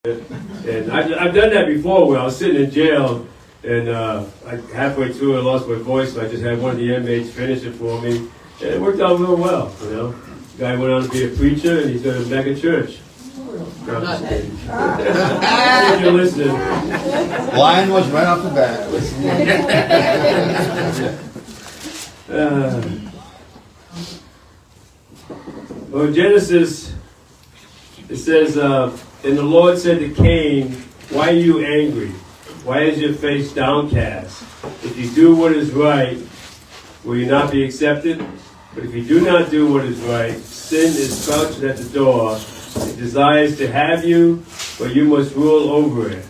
And I've done that before where I was sitting in jail and halfway through I lost my voice, so I just had one of the inmates finish it for me. And it worked out real well, you know. The guy went on to be a preacher and he's got a mega church. If you're listening. Lion was right off the bat. Well, in Genesis, it says, and the Lord said to Cain, why are you angry? Why is your face downcast? If you do what is right, will you not be accepted? But if you do not do what is right, sin is crouched at the door. It desires to have you, but you must rule over it.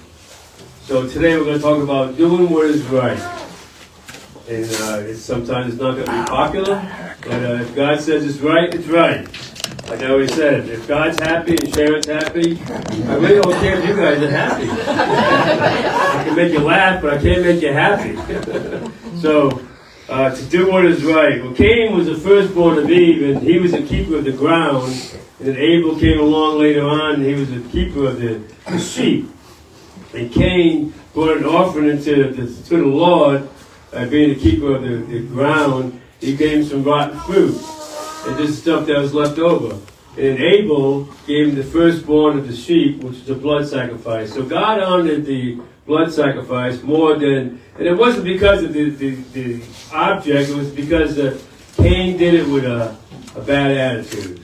So today we're going to talk about doing what is right. And sometimes it's not going to be popular, but if God says it's right, it's right. Like I always said, if God's happy and Sharon's happy, I really don't care if you guys are happy. I can make you laugh, but I can't make you happy. So, to do what is right. Well, Cain was the firstborn of Eve, and he was the keeper of the ground. And then Abel came along later on, and he was the keeper of the sheep. And Cain brought an offering to the Lord, being the keeper of the ground. He gave him some rotten fruit and just stuff that was left over. And Abel gave him the firstborn of the sheep, which is a blood sacrifice. So God honored the blood sacrifice more than, and it wasn't because of the object, it was because Cain did it with a bad attitude.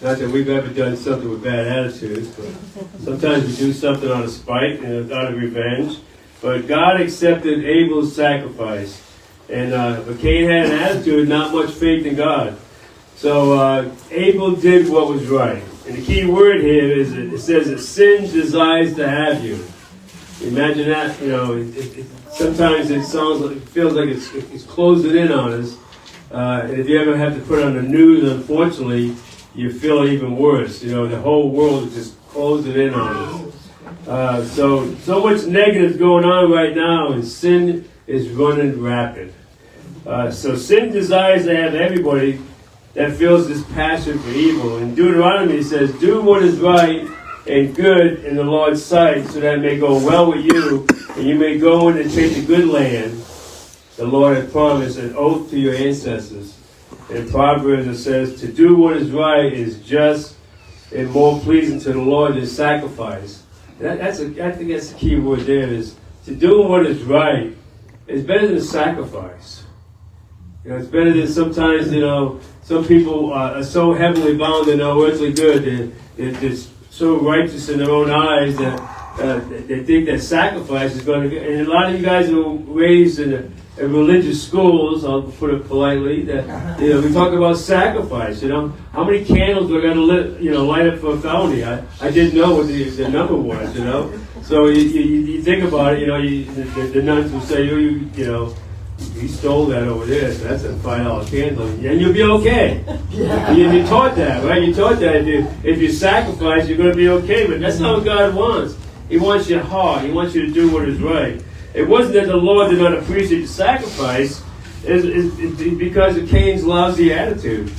Not that we've ever done something with bad attitudes, but sometimes we do something out of spite and out of revenge. But God accepted Abel's sacrifice. And but Cain had an attitude, not much faith in God. So Abel did what was right. And the key word here is it says that sin desires to have you. Imagine that, you know, sometimes it feels like it's closing in on us. And if you ever have to put on the news, unfortunately, you feel even worse. You know, the whole world is just closing in on us. So much negative going on right now, and sin is running rapid. So sin desires to have everybody that feels this passion for evil. In Deuteronomy it says, do what is right and good in the Lord's sight, so that it may go well with you, and you may go in and take the good land the Lord has promised, an oath to your ancestors. In Proverbs it says, to do what is right is just and more pleasing to the Lord than sacrifice. I think that's the key word there, is to do what is right is better than sacrifice. You know, it's better than sometimes, you know, some people are so heavenly bound in their earthly good, they're so righteous in their own eyes that they think that sacrifice is going to get. And a lot of you guys were raised in religious schools, I'll put it politely, that, you know, we talk about sacrifice, you know. How many candles we're going to light up for a felony? I didn't know what the number was, you know. So you think about it, you know, the nuns will say, you know, you stole that over there, so that's a $5 candle, and you'll be okay. You taught that, right? You taught that if you sacrifice, you're going to be okay, but that's not what God wants. He wants your heart. He wants you to do what is right. It wasn't that the Lord did not appreciate the sacrifice, it's because of Cain's lousy attitude.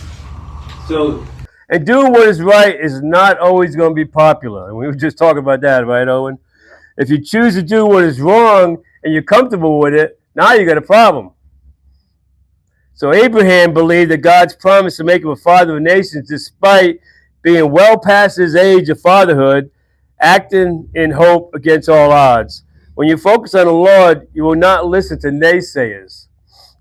So, and doing what is right is not always going to be popular. And we were just talking about that, right, Owen? If you choose to do what is wrong and you're comfortable with it, now you got a problem. So Abraham believed that God's promise to make him a father of nations, despite being well past his age of fatherhood, acting in hope against all odds. When you focus on the Lord, you will not listen to naysayers.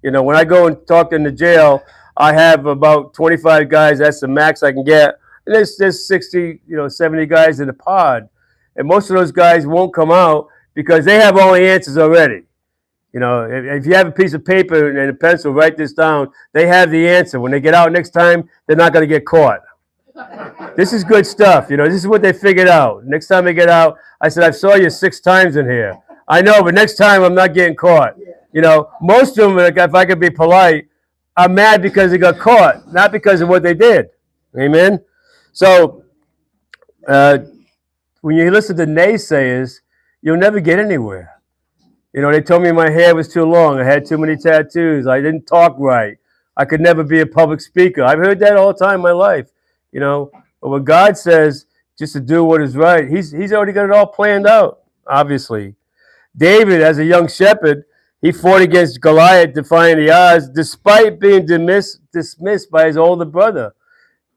You know, when I go and talk in the jail, I have about 25 guys. That's the max I can get. And there's 60, 70 guys in the pod. And most of those guys won't come out because they have all the answers already. You know, if you have a piece of paper and a pencil, write this down. They have the answer. When they get out next time, they're not going to get caught. This is good stuff. You know, this is what they figured out. Next time they get out, I said, I've saw you 6 times in here. I know, but next time I'm not getting caught. You know, most of them, if I could be polite, are mad because they got caught, not because of what they did. Amen? So, when you listen to naysayers, you'll never get anywhere. You know, they told me my hair was too long. I had too many tattoos. I didn't talk right. I could never be a public speaker. I've heard that all the time in my life. You know, but what God says, just to do what is right. He's already got it all planned out, obviously. David, as a young shepherd, he fought against Goliath, defying the odds, despite being dismissed by his older brother.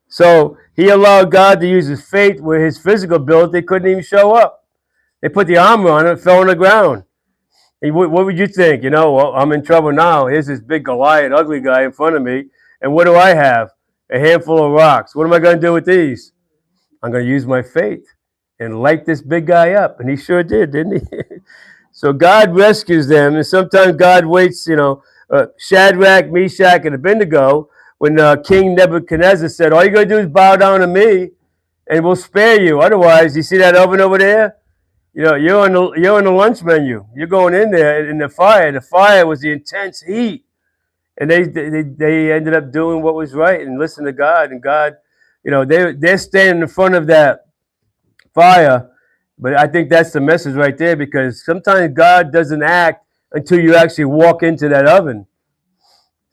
So he allowed God to use his faith where his physical ability couldn't even show up. They put the armor on it, fell on the ground. And what would you think? Well, I'm in trouble now. Here's this big Goliath, ugly guy in front of me. And what do I have? A handful of rocks. What am I going to do with these? I'm going to use my faith and light this big guy up. And he sure did, didn't he? So God rescues them. And sometimes God waits, Shadrach, Meshach, and Abednego, when King Nebuchadnezzar said, all you got to do is bow down to me and we'll spare you. Otherwise, you see that oven over there? You're on the lunch menu. You're going in there in the fire. The fire was the intense heat. And they ended up doing what was right and listening to God. And God, they're standing in front of that fire. But I think that's the message right there, because sometimes God doesn't act until you actually walk into that oven.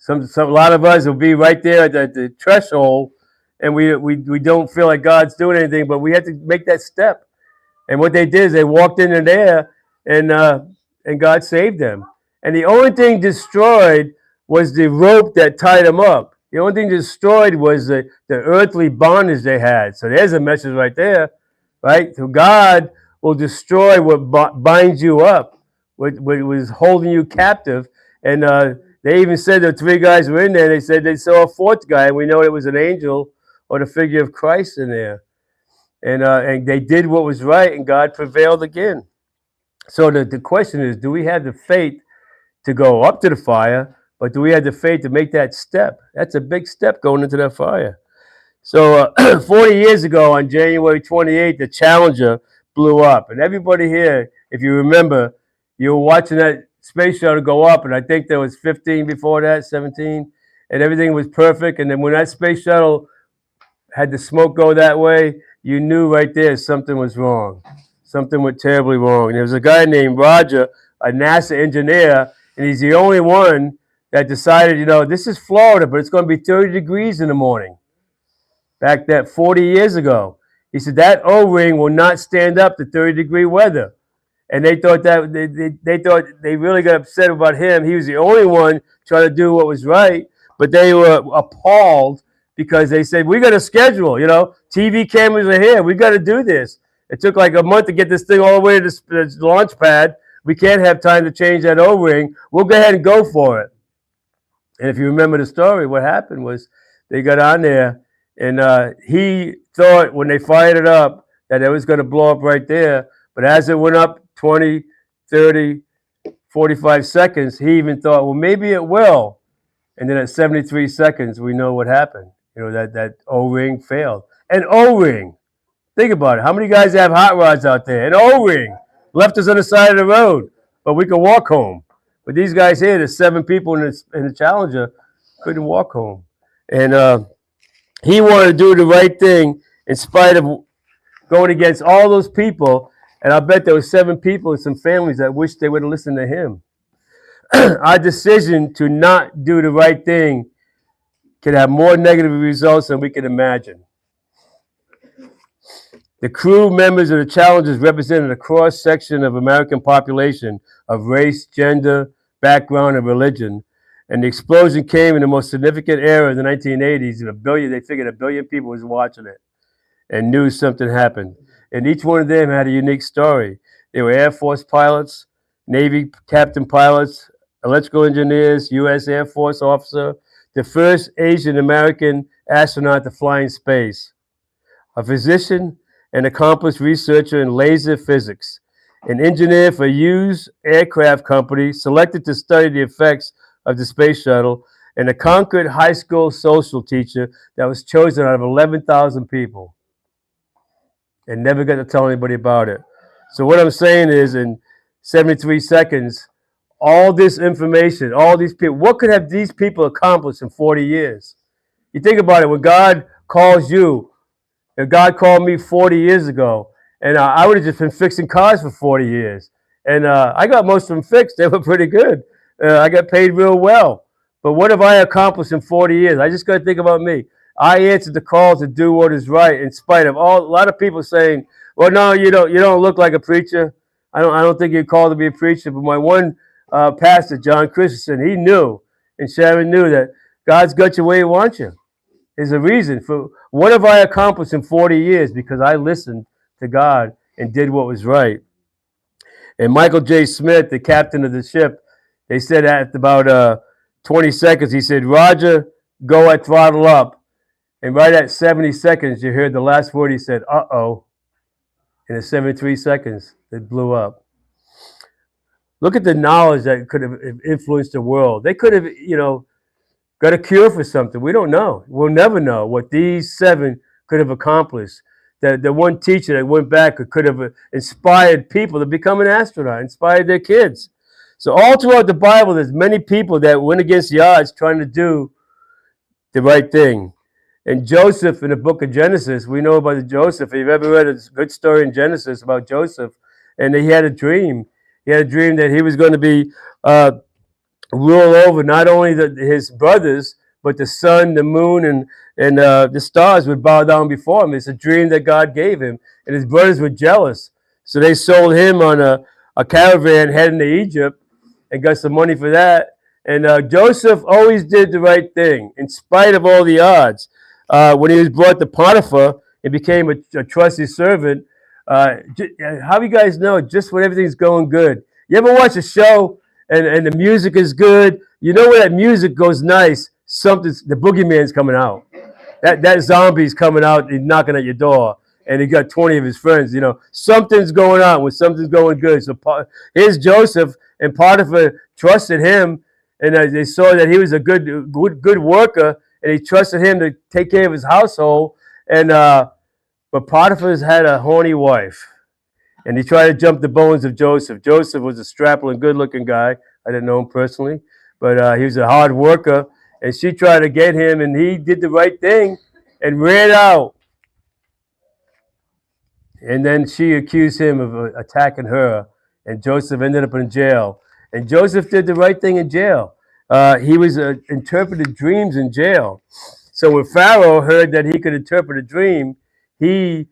A lot of us will be right there at the threshold, and we don't feel like God's doing anything, but we have to make that step. And what they did is they walked into there, and God saved them. And the only thing destroyed was the rope that tied them up. The only thing destroyed was the earthly bondage they had. So there's a message right there, right? So God will destroy what binds you up, what was holding you captive. And they even said the three guys were in there. They said they saw a fourth guy, and we know it was an angel or the figure of Christ in there. And they did what was right, and God prevailed again. So the question is, do we have the faith to go up to the fire, but do we have the faith to make that step? That's a big step, going into that fire. So 40 years ago, on January 28th, the Challenger blew up. And everybody here, if you remember, you were watching that space shuttle go up, and I think there was 15 before that, 17, and everything was perfect. And then when that space shuttle had the smoke go that way, you knew right there something was wrong. Something went terribly wrong. And there was a guy named Roger, a NASA engineer, and he's the only one that decided, this is Florida, but it's going to be 30 degrees in the morning. Back that 40 years ago. He said that O-ring will not stand up to 30-degree weather. And they thought that they really got upset about him. He was the only one trying to do what was right, but they were appalled because they said, we got a schedule, TV cameras are here. We got to do this. It took like a month to get this thing all the way to the launch pad. We can't have time to change that O-ring. We'll go ahead and go for it. And if you remember the story, what happened was they got on there, and he thought when they fired it up that it was going to blow up right there. But as it went up 20, 30, 45 seconds, he even thought, well, maybe it will. And then at 73 seconds, we know what happened. That O-ring failed. An O-ring. Think about it. How many guys have hot rods out there? An O-ring. Left us on the side of the road, but we could walk home. But these guys here, the 7 people in the Challenger, couldn't walk home. And he wanted to do the right thing in spite of going against all those people. And I bet there were 7 people and some families that wish they would have listened to him. Our decision to not do the right thing can have more negative results than we can imagine. The crew members of the Challengers represented a cross-section of American population of race, gender, background, and religion. And the explosion came in the most significant era of the 1980s. They figured 1 billion people was watching it and knew something happened. And each one of them had a unique story. They were Air Force pilots, Navy captain pilots, electrical engineers, U.S. Air Force officer, the first Asian American astronaut to fly in space, a physician, an accomplished researcher in laser physics, an engineer for Hughes Aircraft Company, selected to study the effects of the space shuttle, and a Concord high school social teacher that was chosen out of 11,000 people and never got to tell anybody about it. So what I'm saying is, in 73 seconds, all this information, all these people, what could have these people accomplished in 40 years? You think about it, when God calls you, if God called me 40 years ago, and I would have just been fixing cars for 40 years. And I got most of them fixed. They were pretty good. I got paid real well. But what have I accomplished in 40 years? I just got to think about me. I answered the call to do what is right, in spite of a lot of people saying, "Well, no, you don't look like a preacher. I don't think you're called to be a preacher." But my one pastor, John Christensen, he knew, and Sharon knew that God's got you where He wants you. There's a reason for what have I accomplished in 40 years because I listened to God and did what was right. And Michael J. Smith, the captain of the ship, they said at about 20 seconds, he said, "Roger, go at throttle up." And right at 70 seconds, you heard the last word he said, "Uh-oh." And at 73 seconds, it blew up. Look at the knowledge that could have influenced the world. They could have, got a cure for something. We don't know. We'll never know what these 7 could have accomplished. The one teacher that went back could have inspired people to become an astronaut, inspired their kids. So all throughout the Bible, there's many people that went against the odds trying to do the right thing. And Joseph in the book of Genesis, we know about Joseph. If you've ever read a good story in Genesis about Joseph, and he had a dream. He had a dream that he was going to be rule over not only his brothers, but the sun, the moon, and the stars would bow down before him. It's a dream that God gave him. And his brothers were jealous. So they sold him on a caravan heading to Egypt and got some money for that. And Joseph always did the right thing in spite of all the odds. When he was brought to Potiphar and became a trusted servant, how do you guys know just when everything's going good? You ever watch a show and the music is good? You know when that music goes nice, the boogeyman's coming out. That zombie's coming out and knocking at your door. And he got 20 of his friends. Something's going on when something's going good. So here's Joseph, and Potiphar trusted him, and they saw that he was a good worker, and he trusted him to take care of his household. And but Potiphar's had a horny wife, and he tried to jump the bones of Joseph. Joseph was a strapping, good-looking guy. I didn't know him personally, but he was a hard worker. And she tried to get him, and he did the right thing and ran out. And then she accused him of attacking her, and Joseph ended up in jail. And Joseph did the right thing in jail. He was interpreted dreams in jail. So when Pharaoh heard that he could interpret a dream, he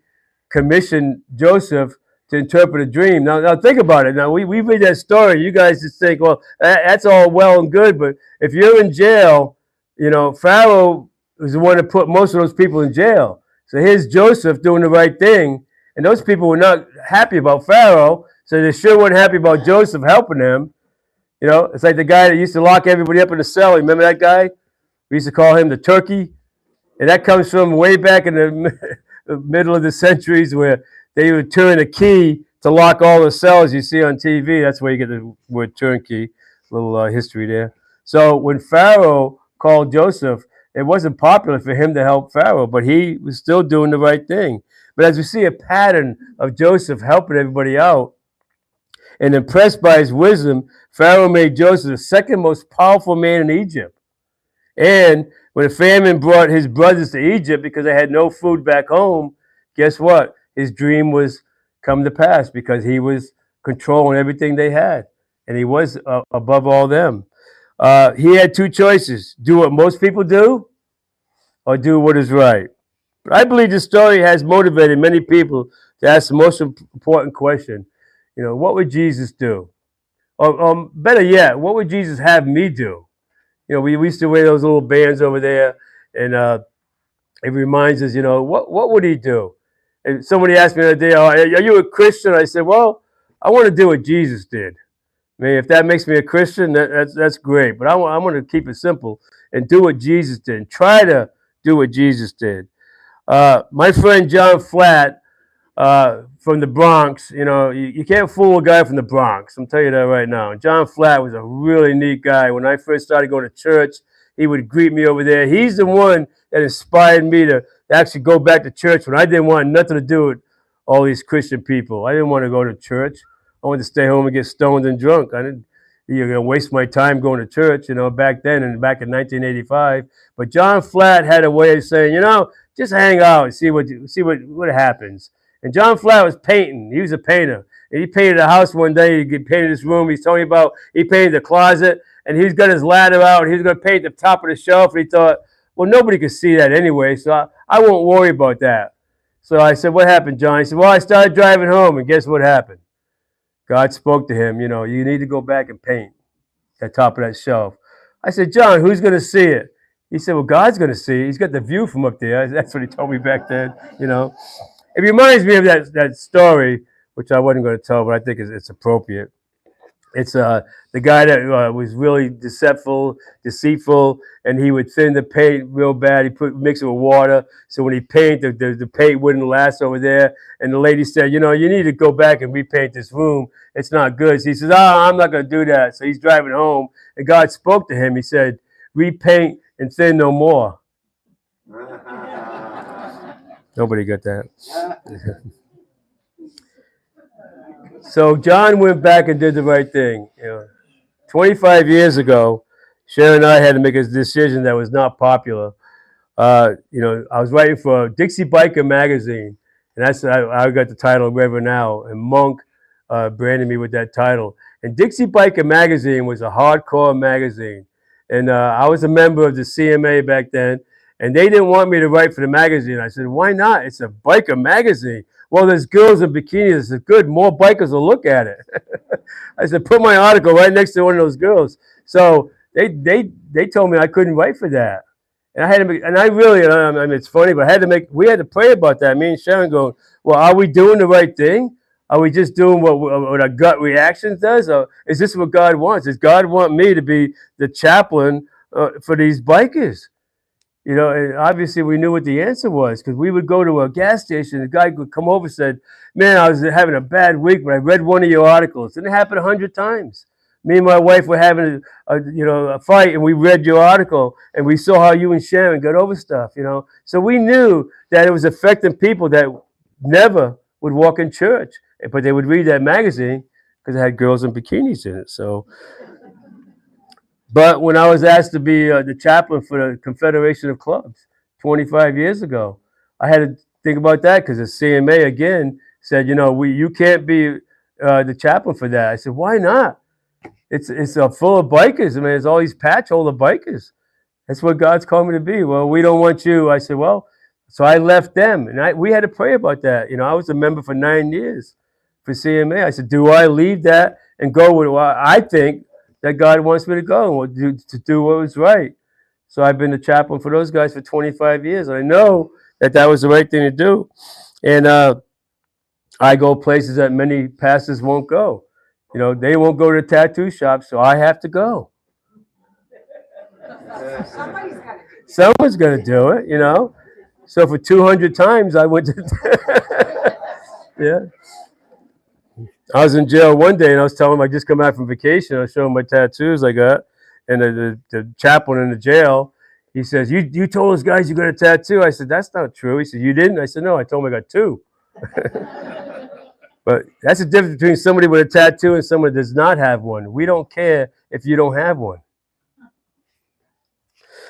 commissioned Joseph to interpret a dream. Now think about it. Now we read that story. You guys just think, well, that's all well and good, but if you're in jail, Pharaoh was the one that put most of those people in jail. So here's Joseph doing the right thing, and those people were not happy about Pharaoh, so they sure weren't happy about Joseph helping them. It's like the guy that used to lock everybody up in the cell. Remember that guy? We used to call him the turkey. And that comes from way back in the middle of the centuries where they would turn a key to lock all the cells you see on TV. That's where you get the word turnkey. A little history there. So when Pharaoh called Joseph, it wasn't popular for him to help Pharaoh, but he was still doing the right thing. But as we see a pattern of Joseph helping everybody out, and impressed by his wisdom, Pharaoh made Joseph the second most powerful man in Egypt. And when the famine brought his brothers to Egypt because they had no food back home, guess what? His dream was come to pass because he was controlling everything they had. And he was above all them. He had 2 choices: do what most people do or do what is right. But I believe this story has motivated many people to ask the most important question. What would Jesus do? Or better yet, what would Jesus have me do? We used to wear those little bands over there, and it reminds us, what would he do? And somebody asked me the other day, are you a Christian? I said, well, I want to do what Jesus did. I mean, if that makes me a Christian, that's great. But I want to keep it simple and do what Jesus did. And try to do what Jesus did. My friend John Flatt, from the Bronx, you can't fool a guy from the Bronx. I'm telling you that right now. John Flatt was a really neat guy. When I first started going to church, he would greet me over there. He's the one that inspired me to actually go back to church when I didn't want nothing to do with all these Christian people. I didn't want to go to church. I wanted to stay home and get stoned and drunk. I didn't waste my time going to church, back then and back in 1985. But John Flatt had a way of saying, just hang out and see what happens. And John Flatt was painting. He was a painter. And he painted a house one day. He painted his room. He's telling me about, he painted the closet. And he's got his ladder out. He was going to paint the top of the shelf. And he thought, well, nobody could see that anyway, so I won't worry about that. So I said, what happened, John? He said, well, I started driving home, and guess what happened? God spoke to him, you need to go back and paint at the top of that shelf. I said, John, who's going to see it? He said, well, God's going to see it. He's got the view from up there. That's what he told me back then. It reminds me of that story, which I wasn't going to tell, but I think it's appropriate. It's the guy that was really deceitful, and he would thin the paint real bad. He mix it with water, so when he paint, the paint wouldn't last over there. And the lady said, you need to go back and repaint this room. It's not good. So he says, I'm not going to do that. So he's driving home, and God spoke to him. He said, repaint and thin no more. Nobody got that. So John went back and did the right thing. 25 years ago, Sharon and I had to make a decision that was not popular. I was writing for Dixie Biker magazine, and I got the title Reverend now, and Monk branded me with that title. And Dixie Biker magazine was a hardcore magazine, and I was a member of the CMA back then, and they didn't want me to write for the magazine. I said, why not? It's a biker magazine. Well, there's girls in bikinis. I said, good, more bikers will look at it. I said, put my article right next to one of those girls. So they told me I couldn't write for that. And I had to make, and I really, I mean, it's funny, but we had to pray about that. Me and Sharon go, well, are we doing the right thing? Are we just doing what our gut reaction does? Or is this what God wants? Does God want me to be the chaplain for these bikers? And obviously we knew what the answer was, because we would go to a gas station. The guy would come over and said, man, I was having a bad week, but I read one of your articles. And it happened 100 times. Me and my wife were having a fight, and we read your article, and we saw how you and Sharon got over stuff, So we knew that it was affecting people that never would walk in church, but they would read that magazine because it had girls in bikinis in it. So, but when I was asked to be the chaplain for the Confederation of Clubs 25 years ago, I had to think about that, because the CMA again said, you can't be the chaplain for that. I said, why not? It's full of bikers. I mean, there's all these patch holder bikers. That's what God's called me to be. Well, we don't want you. I said, well, so I left them, and we had to pray about that. I was a member for 9 years for CMA. I said, do I leave that and go with what I think that God wants me to go and to do what was right? So I've been the chaplain for those guys for 25 years, and I know that was the right thing to do. And I go places that many pastors won't go. They won't go to the tattoo shop, so I have to go. Someone's going to do it, So for 200 times I went to yeah. I was in jail one day, and I was telling him I just come back from vacation. I was showing my tattoos I got, and the chaplain in the jail, he says, you told those guys you got a tattoo? I said, that's not true. He said, you didn't? I said, no, I told him I got 2. But that's the difference between somebody with a tattoo and someone that does not have one. We don't care if you don't have one.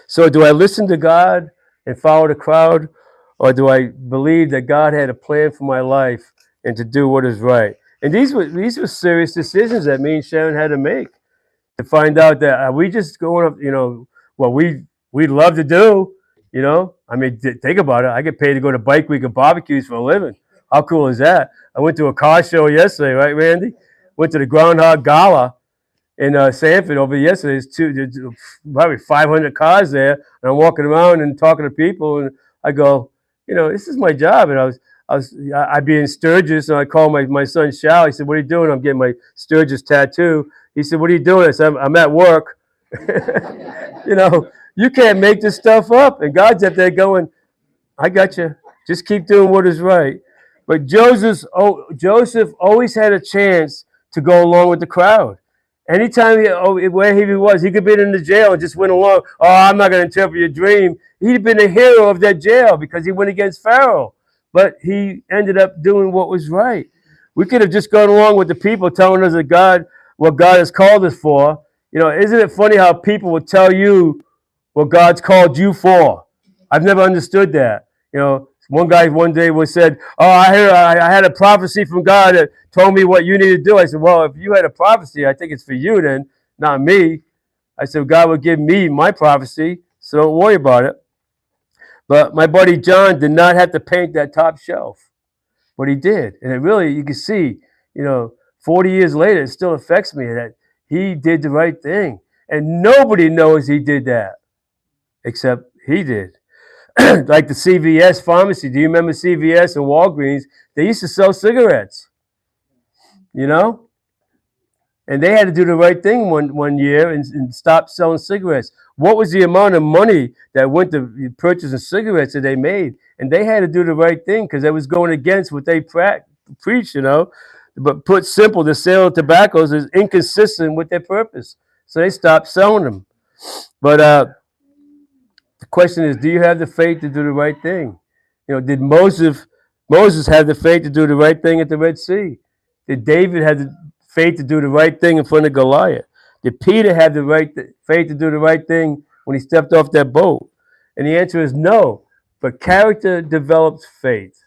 So do I listen to God and follow the crowd, or do I believe that God had a plan for my life and to do what is right? And these were serious decisions that me and Sharon had to make, to find out that are we just going up, what we'd love to do, I mean, think about it. I get paid to go to Bike Week and barbecues for a living. How cool is that? I went to a car show yesterday, right, Randy? Went to the Groundhog Gala in Sanford over yesterday. There's probably 500 cars there, and I'm walking around and talking to people, and I go, this is my job. And I'd be in Sturgis, and I called my son Shal. He said, what are you doing? I'm getting my Sturgis tattoo. He said, what are you doing? I said, I'm at work. You can't make this stuff up. And God's up there going, I got you. Just keep doing what is right. But Joseph always had a chance to go along with the crowd. Anytime where he was, he could be in the jail and just went along. Oh, I'm not going to interpret your dream. He'd been a hero of that jail because he went against Pharaoh. But he ended up doing what was right. We could have just gone along with the people telling us that what God has called us for. Isn't it funny how people will tell you what God's called you for? I've never understood that. One guy one day said, oh, I had a prophecy from God that told me what you need to do. I said, well, if you had a prophecy, I think it's for you then, not me. I said, God will give me my prophecy, so don't worry about it. But my buddy John did not have to paint that top shelf, but he did. And it really, you can see, 40 years later, it still affects me that he did the right thing. And nobody knows he did that except he did. Like the CVS pharmacy. Do you remember CVS and Walgreens? They used to sell cigarettes, you know? And they had to do the right thing one year and stop selling cigarettes. What was the amount of money that went to purchasing cigarettes that they made? And they had to do the right thing because it was going against what they preach, But put simple, the sale of tobaccos is inconsistent with their purpose. So they stopped selling them. But the question is, do you have the faith to do the right thing? Did Moses have the faith to do the right thing at the Red Sea? Did David have the faith to do the right thing in front of Goliath? Did Peter have the faith to do the right thing when he stepped off that boat? And the answer is no. But character develops faith.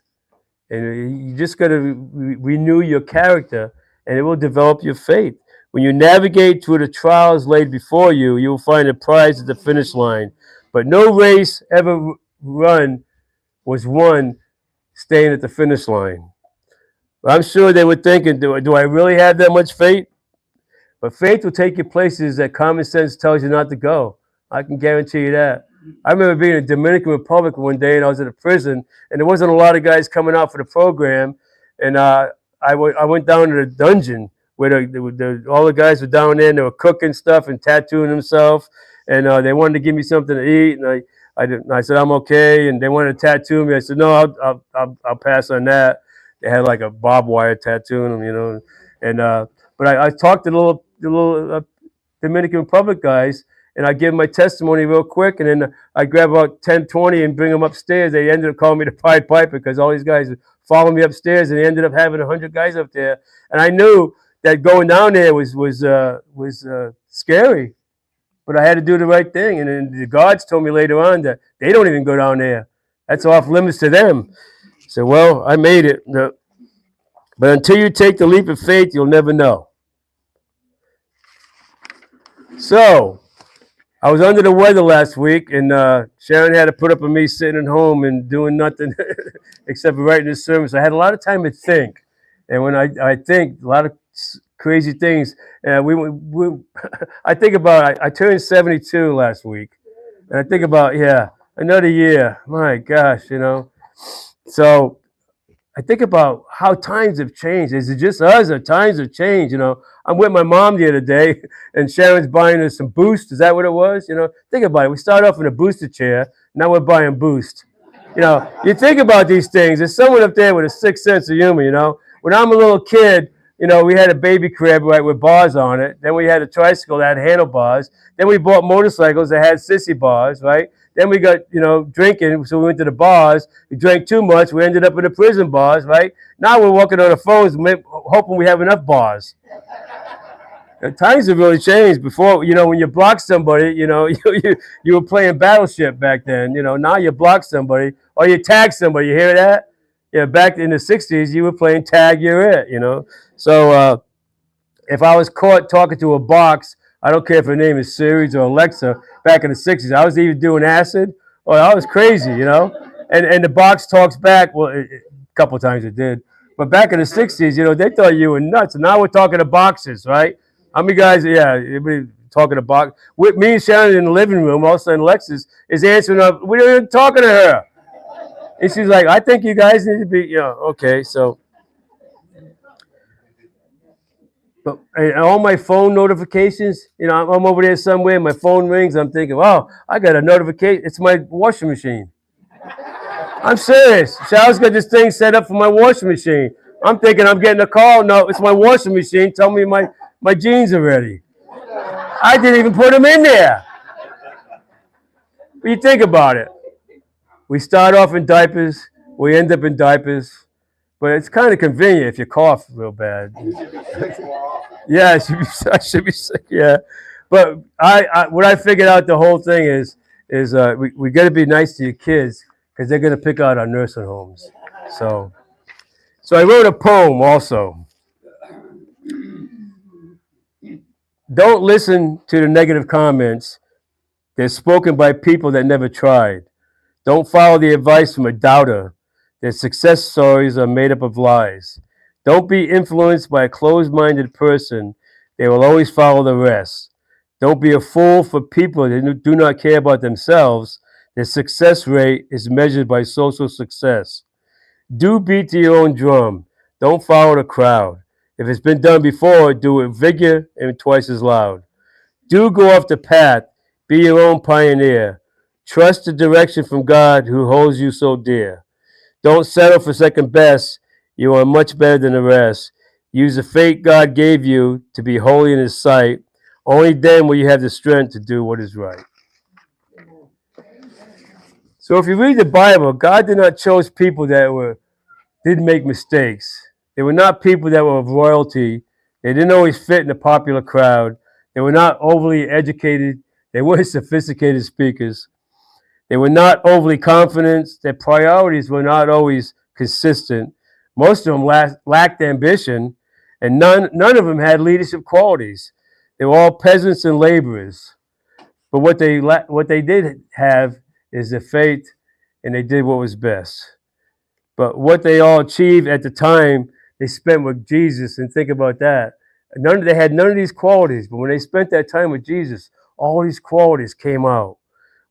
And you just got to renew your character, and it will develop your faith. When you navigate through the trials laid before you, you will find a prize at the finish line. But no race ever run was won staying at the finish line. I'm sure they were thinking, do I really have that much faith? But faith will take you places that common sense tells you not to go. I can guarantee you that. I remember being in the Dominican Republic one day, and I was at a prison, and there wasn't a lot of guys coming out for the program. And I went down to the dungeon where all the guys were down there, and they were cooking stuff and tattooing themselves. And they wanted to give me something to eat, and I said I'm okay. And they wanted to tattoo me. I said no, I'll pass on that. They had like a barbed wire tattoo on them, And but I talked to the little Dominican Republic guys, and I give my testimony real quick, and then I grab about 10, 20 and bring them upstairs. They ended up calling me the Pied Piper because all these guys followed me upstairs, and they ended up having 100 guys up there. And I knew that going down there was scary, but I had to do the right thing. And then the guards told me later on that they don't even go down there. That's off limits to them. So, well, I made it. But until you take the leap of faith, you'll never know. So, I was under the weather last week, and Sharon had to put up with me sitting at home and doing nothing except writing this sermon. So I had a lot of time to think. And when I think, a lot of crazy things. I think about, I turned 72 last week. And I think about, another year. My gosh, So I think about how times have changed. Is it just us or times have changed? I'm with my mom the other day, and Sharon's buying us some Boost. Is that what it was? Think about it. We started off in a booster chair. Now we're buying Boost. You think about these things. There's someone up there with a sixth sense of humor. When I'm a little kid, we had a baby crib, right, with bars on it. Then we had a tricycle that had handlebars. Then we bought motorcycles that had sissy bars, right? Then we got, drinking, so we went to the bars. We drank too much. We ended up in the prison bars, right? Now we're walking on the phones, hoping we have enough bars. Times have really changed. Before, when you block somebody, you were playing Battleship back then. Now you block somebody or you tag somebody. You hear that? Yeah, back in the 60s, you were playing tag, you're it, So if I was caught talking to a box, I don't care if her name is Sirius or Alexa, back in the 60s, I was either doing acid or I was crazy, And the box talks back. Well, a couple of times it did. But back in the 60s, they thought you were nuts. And now we're talking to boxes, right? How many guys, everybody talking to box. With me and Sharon in the living room, all of a sudden Lexus is answering up. We're even talking to her. And she's like, I think you guys need to be, okay, so. But all my phone notifications, I'm over there somewhere, my phone rings, I'm thinking, oh, I got a notification. It's my washing machine. I'm serious. Charles got this thing set up for my washing machine. I'm thinking I'm getting a call. No, it's my washing machine. Tell me my jeans are ready. I didn't even put them in there. But you think about it. We start off in diapers. We end up in diapers. But it's kind of convenient if you cough real bad. Yeah, I should be sick. Yeah, but what I figured out the whole thing is we got to be nice to your kids because they're gonna pick out our nursing homes. So I wrote a poem also. Don't listen to the negative comments. They're spoken by people that never tried. Don't follow the advice from a doubter. Their success stories are made up of lies. Don't be influenced by a closed-minded person. They will always follow the rest. Don't be a fool for people that do not care about themselves. Their success rate is measured by social success. Do beat to your own drum. Don't follow the crowd. If it's been done before, do it vigor and twice as loud. Do go off the path. Be your own pioneer. Trust the direction from God who holds you so dear. Don't settle for second best. You are much better than the rest. Use the faith God gave you to be holy in His sight. Only then will you have the strength to do what is right. So if you read the Bible, God did not choose people that didn't make mistakes. They were not people that were of royalty. They didn't always fit in the popular crowd. They were not overly educated. They weren't sophisticated speakers. They were not overly confident. Their priorities were not always consistent. Most of them lacked ambition, and none of them had leadership qualities. They were all peasants and laborers. But what they did have is the faith, and they did what was best. But what they all achieved at the time they spent with Jesus, and think about that. They had none of these qualities, but when they spent that time with Jesus, all these qualities came out.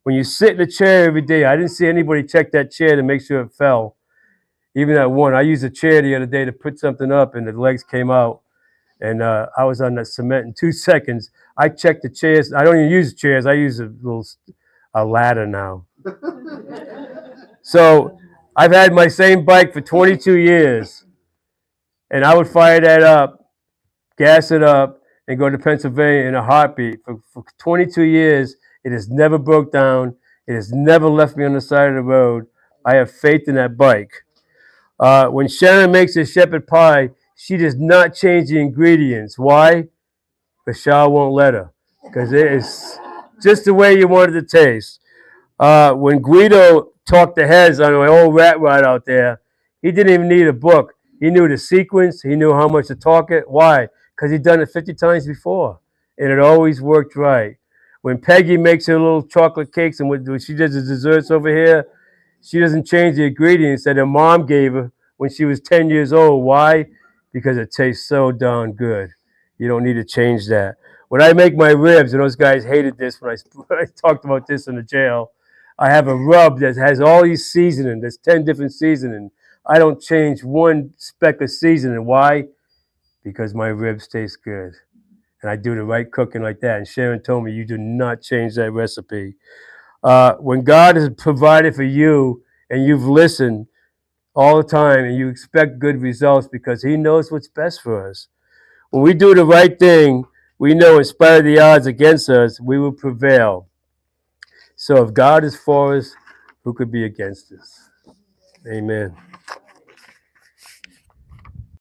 When you sit in a chair every day, I didn't see anybody check that chair to make sure it fell. Even that one, I used a chair the other day to put something up, and the legs came out, and I was on the cement in 2 seconds. I checked the chairs. I don't even use chairs. I use a ladder now. So I've had my same bike for 22 years, and I would fire that up, gas it up, and go to Pennsylvania in a heartbeat. For 22 years, it has never broke down. It has never left me on the side of the road. I have faith in that bike. When Sharon makes a shepherd pie, she does not change the ingredients. Why? Bashar won't let her, because it is just the way you want it to taste. When Guido talked to heads on my old rat rod out there, he didn't even need a book. He knew the sequence. He knew how much to talk it. Why? Because he'd done it 50 times before, and it always worked right. When Peggy makes her little chocolate cakes, and when she does the desserts over here, she doesn't change the ingredients that her mom gave her when she was 10 years old. Why? Because it tastes so darn good. You don't need to change that. When I make my ribs, and those guys hated this when I talked about this in the jail, I have a rub that has all these seasoning. There's 10 different seasoning. I don't change one speck of seasoning. Why? Because my ribs taste good. And I do the right cooking like that. And Sharon told me, you do not change that recipe. When God has provided for you and you've listened all the time and you expect good results because He knows what's best for us. When we do the right thing, we know in spite of the odds against us, we will prevail. So if God is for us, who could be against us? Amen.